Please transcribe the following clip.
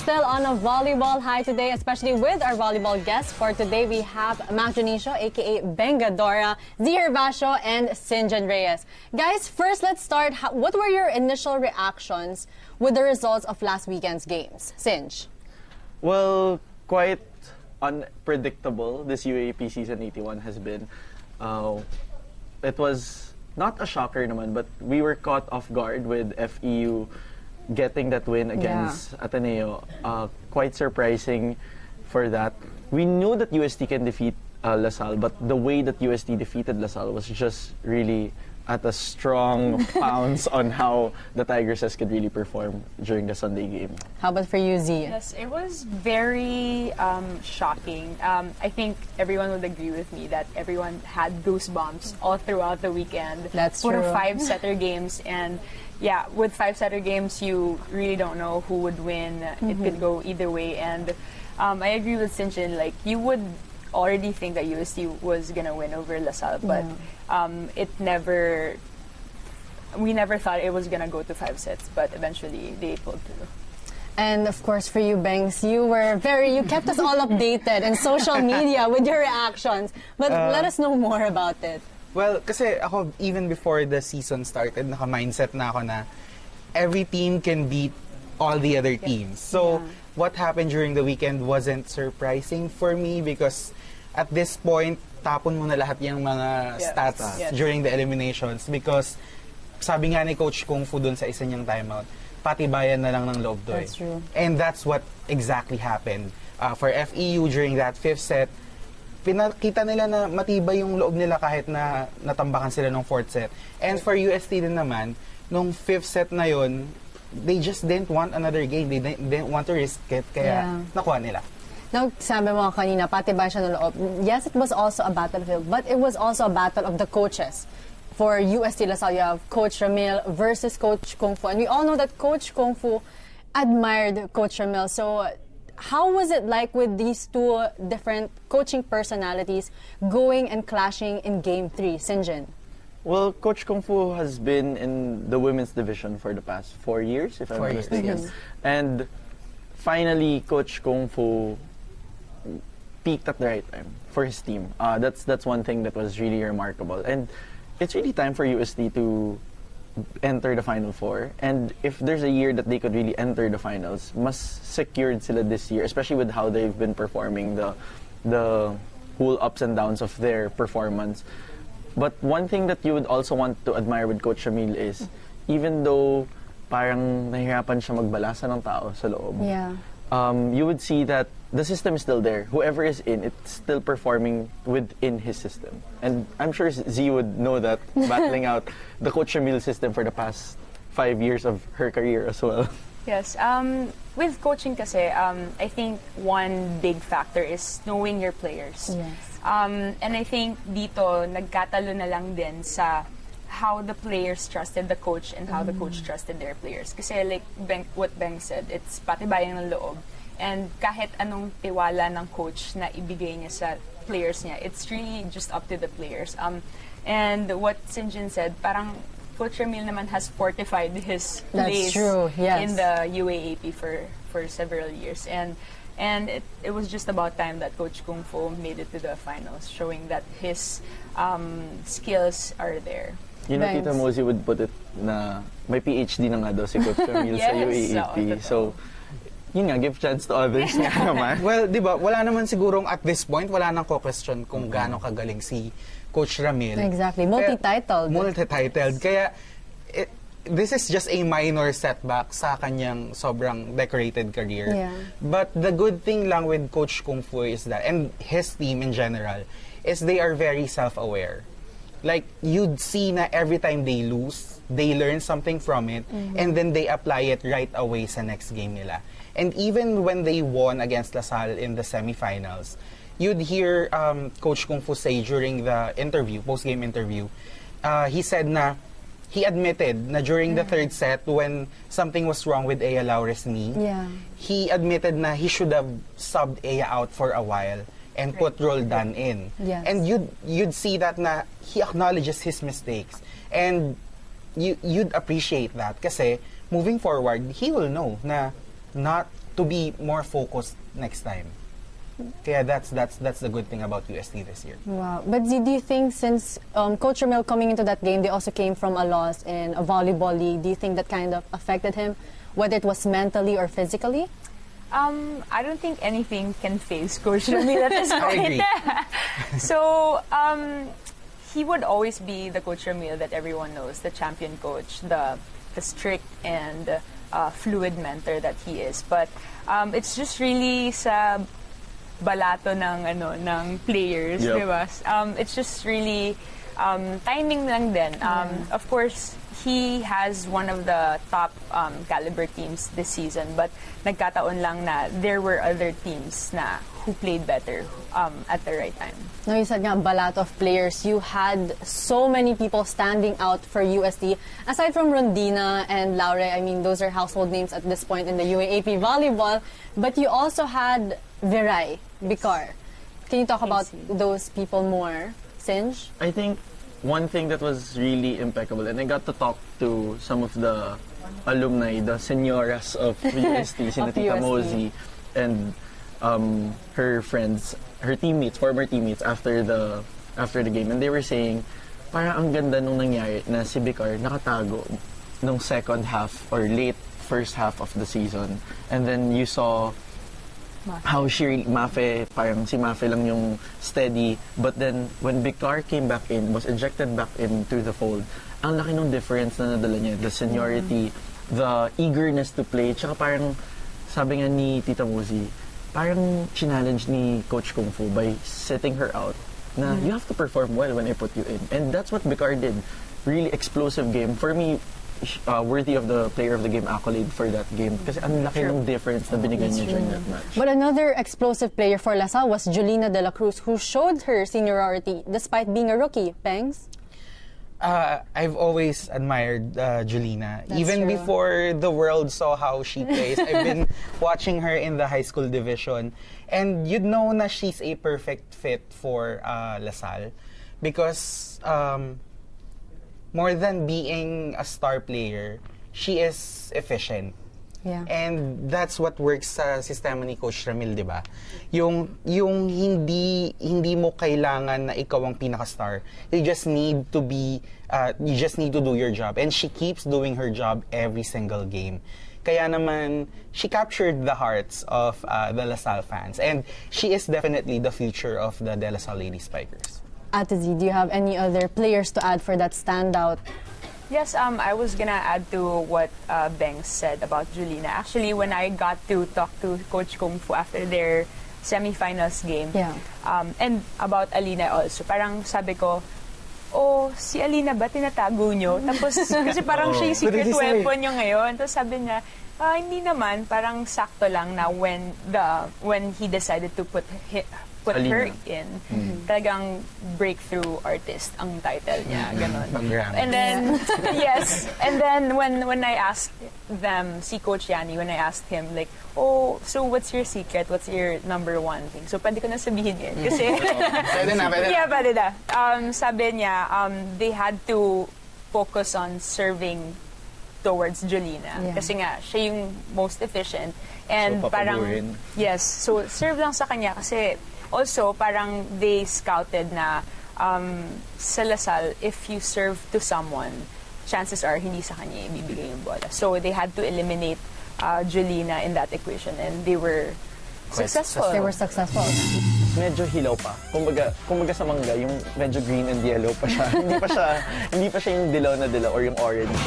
still on a volleyball high today, especially with our volleyball guests. For today, we have Dionisio, aka Bengadora, Dzi Gervacio, and Synjin Reyes. Guys, first let's start. What were your initial reactions with the results of last weekend's games? Synj. Well, quite unpredictable this UAAP season 81 has been. It was not a shocker naman, but we were caught off guard with FEU getting that win against Ateneo. Quite surprising for that. We knew that UST can defeat LaSalle, but the way that UST defeated LaSalle was just really at a strong pounce on how the Tigresses could really perform during the Sunday game. How about for you, Zee? Yes, it was very shocking. I think everyone would agree with me that everyone had goosebumps all throughout the weekend. That's for true. 5-setter games, and yeah, with 5-setter games, you really don't know who would win. It could go either way, and I agree with Synjin. Like, you would already think that UST was gonna win over LaSalle, but we never thought it was gonna go to 5 sets, but eventually they pulled through. And of course, for you, Bengs, you kept us all updated in social media with your reactions. But let us know more about it. Well, kasi ako, even before the season started, naka-mindset na ako na every team can beat all the other teams. So, what happened during the weekend wasn't surprising for me because at this point, tapon mo na lahat yung mga stats during the eliminations because sabi nga ni Coach Kung Fu dun sa isa niyang timeout, patibayan na lang ng loob doon. That's true. And that's what exactly happened. For FEU during that 5th set, pinakita nila na matibay yung loob nila kahit na natambakan sila ng 4th set. And for UST din naman, nung 5th set na yun, they just didn't want another game. They didn't want to risk it, kaya nakuha nila. Now, sabi mo kanina, patibay siya ng loob. Yes, it was also a battlefield, but it was also a battle of the coaches. For UST LaSalle, you have Coach Ramil versus Coach Kung Fu. And we all know that Coach Kung Fu admired Coach Ramil. So, how was it like with these two different coaching personalities going and clashing in Game 3? Synjin. Well, Coach Kung Fu has been in the women's division for the past 4 years, if I'm not mistaken. And finally, Coach Kung Fu peaked at the right time for his team. That's one thing that was really remarkable. And it's really time for UST to enter the Final Four. And if there's a year that they could really enter the finals, mas secured sila this year, especially with how they've been performing, the whole ups and downs of their performance. But one thing that you would also want to admire with Coach Ramil is, even though parang nahihirapan siya magbalasa ng tao sa loob, you would see that the system is still there. Whoever is in, it's still performing within his system. And I'm sure Z would know that, battling out the Coach Ramil system for the past 5 years of her career as well. Yes. With coaching kasi, I think one big factor is knowing your players. Yes. And I think dito, nagkatalo na lang din sa how the players trusted the coach and how the coach trusted their players. Kasi like what Beng said, it's patibayan ng loob. And kahit anong tiwala ng coach na ibigay niya sa players niya, it's really just up to the players. And what Synjin said, parang Coach Ramil naman has fortified his place in the UAAP for several years. And it was just about time that Coach Kung Fu made it to the finals, showing that his skills are there. You know, Tita Mozi would put it na may PhD na nga daw si Coach Ramil sa UAAP. So, yun nga, give chance to others nga naman. Well, di ba, wala naman sigurong at this point, wala nang ko-question kung gaano kagaling si Coach Ramil. Exactly. Multi-titled. Multi-titled. Kaya, this is just a minor setback sa kanyang sobrang decorated career. Yeah. But the good thing lang with Coach Kung Fu is that, and his team in general, is they are very self-aware. Like, you'd see na every time they lose, they learn something from it, and then they apply it right away sa next game nila. And even when they won against LaSalle in the semifinals, you'd hear Coach Kung Fu say during the interview, post-game interview, he said na, he admitted na during the 3rd set, when something was wrong with Aya Laures' knee, he admitted na he should have subbed Aya out for a while and put Roldan in. Yes. And you'd see that na he acknowledges his mistakes. And you'd appreciate that kasi moving forward, he will know na not to be more focused next time. Kaya that's the good thing about UST this year. Wow. But do you think since Coach Ramil coming into that game, they also came from a loss in a volleyball league, do you think that kind of affected him, whether it was mentally or physically? I don't think anything can phase Coach Ramil at this I point. agree. So, he would always be the Coach Ramil that everyone knows, the champion coach, the strict and fluid mentor that he is. But it's just really sa balato ng players, Yep. di ba? It's just really timing lang din. Of course, he has one of the top caliber teams this season, but nagkataon lang na there were other teams na who played better at the right time. No, you said nga, balato of players. You had so many people standing out for UST. Aside from Rondina and Laure, I mean, those are household names at this point in the UAAP volleyball. But you also had Viray, Bicar. Can you talk about those people more, Synj? I think one thing that was really impeccable, and I got to talk to some of the alumni, the senioras of UST, sina Of Tita UST. Mosey, and her friends, her teammates, former teammates after the game, and they were saying, parang ang ganda nung nangyari na si Bicar nakatago nung second half or late first half of the season, and then you saw how parang si Mafe lang yung steady, but then when Bicar came back in, was injected back into the fold, ang laki ng difference na nadala niya, the seniority, the eagerness to play, tsaka parang sabi nga ni Tita Muzi, parang challenge ni Coach Kung Fu by setting her out na you have to perform well when I put you in, and that's what Bicar did. Really explosive game for me. Worthy of the player of the game accolade for that game kasi ang laki ng difference na binigay niya during that match. But another explosive player for LaSalle was Julina De La Cruz, who showed her seniority despite being a rookie. Pengs? I've always admired Julina. That's Even true. before the world saw how she plays, I've been watching her in the high school division. And you'd know na she's a perfect fit for LaSalle because more than being a star player, she is efficient. Yeah. And that's what works sa sistema ni Coach Ramil, di ba? Yung hindi mo kailangan na ikaw ang pinaka-star. You just need to do your job. And she keeps doing her job every single game. Kaya naman, she captured the hearts of the LaSalle fans. And she is definitely the future of the De La Salle Lady Spikers. Ate Z, do you have any other players to add for that standout? Yes, I was gonna add to what Beng said about Julina. Actually, when I got to talk to Coach Kung Fu after their semifinals game, Yeah. And about Alina also, parang sabi ko, oh, si Alina ba tinatago nyo? Tapos, kasi parang siya yung What did secret he say? weapon nyo ngayon. Tapos sabi niya, hindi naman, parang sakto lang na when he decided to put her Alina. in, talagang breakthrough artist ang title niya, ganon. Pag-Grammy. And then, yes, and then when I asked them, si Coach Yanni, when I asked him, like, oh, so what's your secret? What's your number one thing? So, pwede ko na sabihin yun. Kasi, Pwede na. yeah, pwede na. Sabi niya, they had to focus on serving towards Julina. Yeah. Kasi nga, siya yung most efficient. And So, parang, papagurin. yes, so serve lang sa kanya kasi also parang they scouted na sa LaSalle, if you serve to someone, chances are hindi sa kanya ibibigay yung bola. So they had to eliminate Julina in that equation and they were successful. They were successful. Medyo hilaw pa. Kumbaga sa mangga, yung medyo green and yellow pa siya. hindi pa siya yung dilaw na dilaw or yung orange.